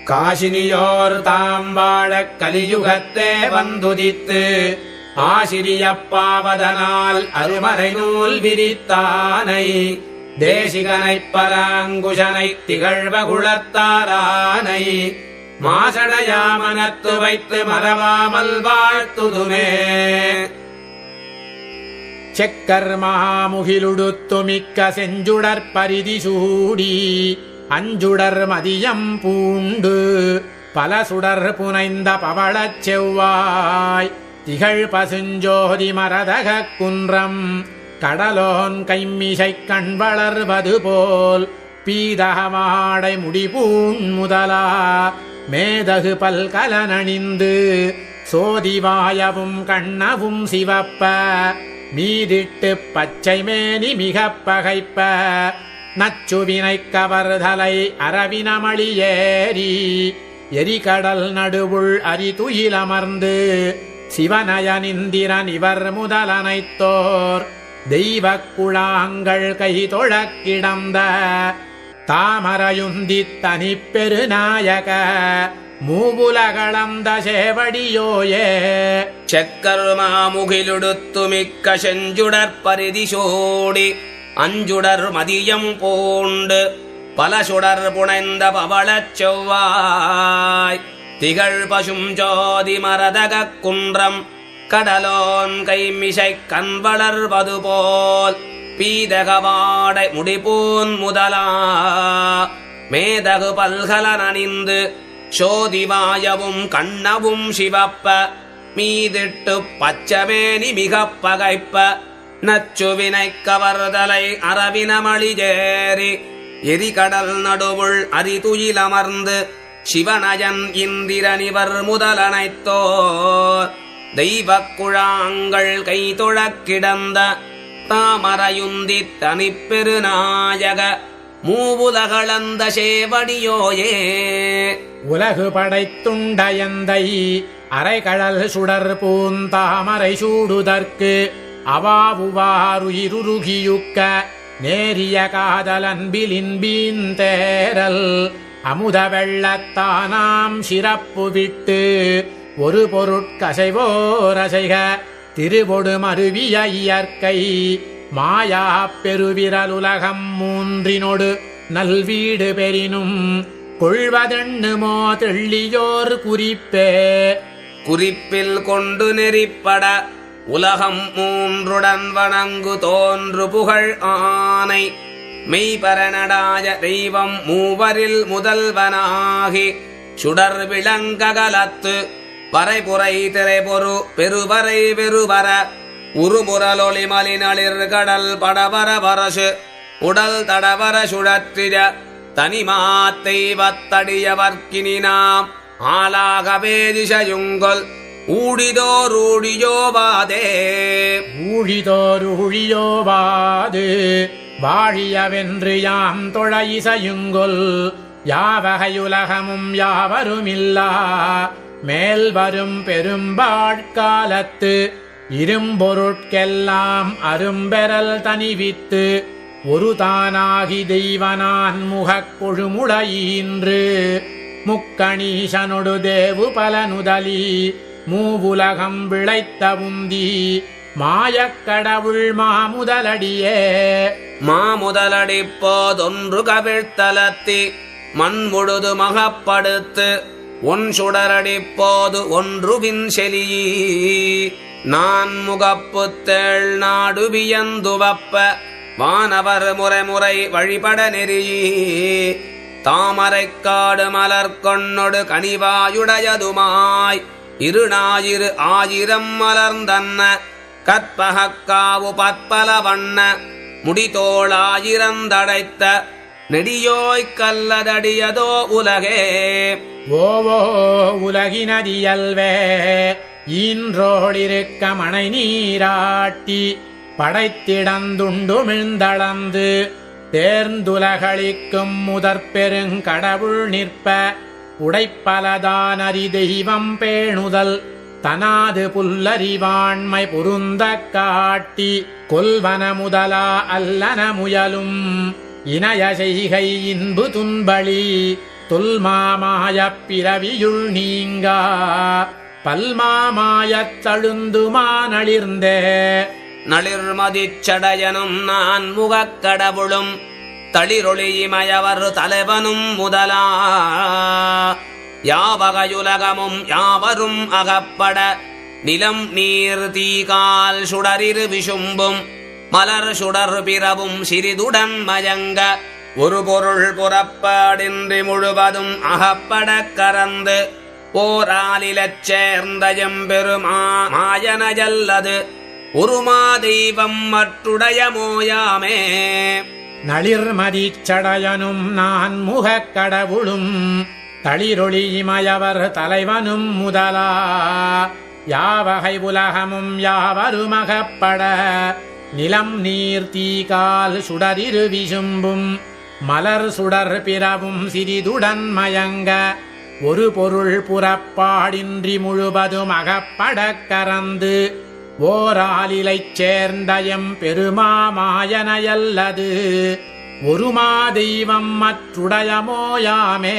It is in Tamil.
காசினியோர் தாம் வாழக் கலியுகத்தே வந்துதித்து ஆசிரியப்பாவதனால் அருமறை நூல் விரித்தானை தேசிகனைப் பராங்குஷனைத் திகழ்வ குலத்தாரானை மாசடையாமனத்து வைத்து மறவாமல் வாழ்த்துதுமே. செக்கர் மாமுகிலுடுத்துமிக்க செஞ்சுடற் பரிதி சூடி அஞ்சுடர் மதியம் பூண்டு பல சுடர் புனைந்த பவளச் செவ்வாய் திகழ் பசுஞ்சோதி மரதகக் குன்றம் கடலோன் கைம்மிசைக் கண் வளர்வது போல் பீதகமாடை முடிபூண் முதலா மேதகு பல்கலனணிந்து சோதிவாயவும் கண்ணவும் சிவப்ப மீதிட்டு பச்சை மேனி மிகப் பகைப்ப நச்சுவினைக் கவர்தலை அரவினமளியேறி எரிகடல் நடுவுள் அரிதுயிலமர்ந்து சிவனயனிந்திரன் இவர் முதலனைத்தோர் தெய்வக் குழாங்கள் கை தொழக் கிடந்த தாமரையுந்தித் தனிப்பெருநாயக மூவுலகளந்த சேவடியோயே. செக்கர் மாமுகிலுடுத்துமிக்க செஞ்சுடற் பரிதி சோடி அஞ்சுடர் மதியம் பூண்டு பல சுடர் புனைந்த பவளச் செவ்வாய் திகழ் பசும் ஜோதி மரதகக் குன்றம் கடலோன் கைமிசைக் கண் வளர்வது போல் பீதகவாடை முடிபூன் முதலா மேதகு பல்கலனணிந்து சோதிவாயவும் கண்ணவும் சிவப்ப மீதிட்டு பச்சமேனி மிகப் பகைப்ப நச்சுவினைக் கவர்தலை அரவினமளியேறி எரிகடல் நடுவுள் அரிதுயிலமர்ந்து சிவனயன் இந்திரனிவர் முதலனைத்தோர் தெய்வக் குழாங்கள் கை தொழக் கிடந்த தாமரையுந்தித் தனிப்பெருநாயக மூவுலகளந்த சேவடியோயே. உலகு படைத்துண்டயந்தை அரைகடல் சுடர் பூந்தாமரை சூடுதற்கு அவாவுவாருயிருகியுக்க நேரிய காதலன்பிலின்பீன் தேரல் அமுத வெள்ளத்தானாம் சிறப்பு விட்டு ஒரு பொருட்கசைவோரசைக திருவொடு மருவிய இயற்கை மாயா பெருவிரலுலகம் மூன்றினொடு நல்வீடு பெறினும் கொள்வதெண்ணுமோ தெள்ளியோர் குறிப்பே. குறிப்பில் கொண்டு நெறிப்பட உலகம் மூன்றுடன் வணங்கு தோன்று புகழ் ஆனை மெய்பரனடாய தெய்வம் மூவரில் முதல்வனாகி சுடர் விளங்ககலத்து வரைபுரை திரைபொரு பெருவரை வெறுவர உருமுரலொளி மலினளிர் கடல் படவர வரசு உடல் தடவர சுழற்றிட தனிமாத்தெய்வத்தடியவர்க்கினாம் ஆளாகவே திசையுங்கொல் ஊழிதோரூழியோவாதே. ஊழிதோரூழியோவாது வாழியவென்று யாம் தொழ இசையுங்கொல் யாவகையுலகமும் யாவருமில்லா மேல் வரும் பெரும்பாட்காலத்து இரும்பொருட்கெல்லாம் அரும்பெறல் தனிவித்து ஒரு தானாகி தெய்வனான் முகக் கொழுமுடையீன்று முக்கணீசனொடு தேவு பலனுதலி மூவுலகம் விளைத்த உந்தி மாயக்கடவுள் மாமுதலடியே. மாமுதலடி போதொன்று கவிழ்த்தலத்தி மண்முழுது மகப்படுத்து ஒன் சுடரடி போது ஒன்று வின்செலி நான் முகப்புத்தேள் நாடு வியந்துவப்ப வானவர் முறைமுறை வழிபட நெறியி தாமரைக்காடு மலர்கொன்னொடு கனிவாயுடையதுமாய் இருநாயிரு ஆயிரம் மலர்ந்தன்ன கற்பகக்காவு பற்பல வண்ண முடிதோளாயிரந்தடைத்த நெடியோய்க் கல்லதடியதோ உலகே. ஓவோ உலகினதியல்வே ஈன்றோடிருக்க மனை நீராட்டி படைத்திடந்துண்டுமிழ்ந்தளந்து தேர்ந்துலகளிக்கும் முதற்பெருங்கடவுள் நிற்ப உடைப்பலதானறி தெய்வம் பேணுதல் தனாது புல்லறிவாண்மை பொருந்தக் காட்டி கொல்வன முதலா அல்லன முயலும் இணைய செய்கை இன்பு துன்பளி தொல்மாமாயப் பிறவியுள் நீங்கா பல்மாமாயத் தழுந்துமானளிர்ந்தே நளிர்மதிச்சடையனும் நான் முகக்கடவுளும் தளிரொளியிமயவர் தலைவனும் முதலா யாவகையுலகமும் யாவரும் அகப்பட நிலம் நீர் தீகால் சுடரிரு விசும்பும் மலர் சுடர் பிறவும் சிறிதுடன் மயங்க ஒரு பொருள் புறப்பாடின்றி முழுவதும் அகப்படக் கறந்து போராலிலச் சேர்ந்த எம்பெருமா மாயனையல்லது உருமா தெய்வம் மற்றுடைய மோயாமே நளிர்மதிச்சடையனும் நான் முகக்கடவுளும் தளிரொளியிமயவர் தலைவனும் முதலா யாவகை உலகமும் யாவருமகப்பட நிலம் நீர் தீகால் சுடரிரு விசும்பும் மலர் சுடர் பிறவும் சிறிதுடன் மயங்க ஒரு பொருள் புறப்பாடின்றி முழுவதும் அகப்படக் கறந்து ஓராலிலைச் சேர்ந்த எம்பெருமாமாயனையல்லது ஒருமா தெய்வம் மற்றுடைய மோயாமே.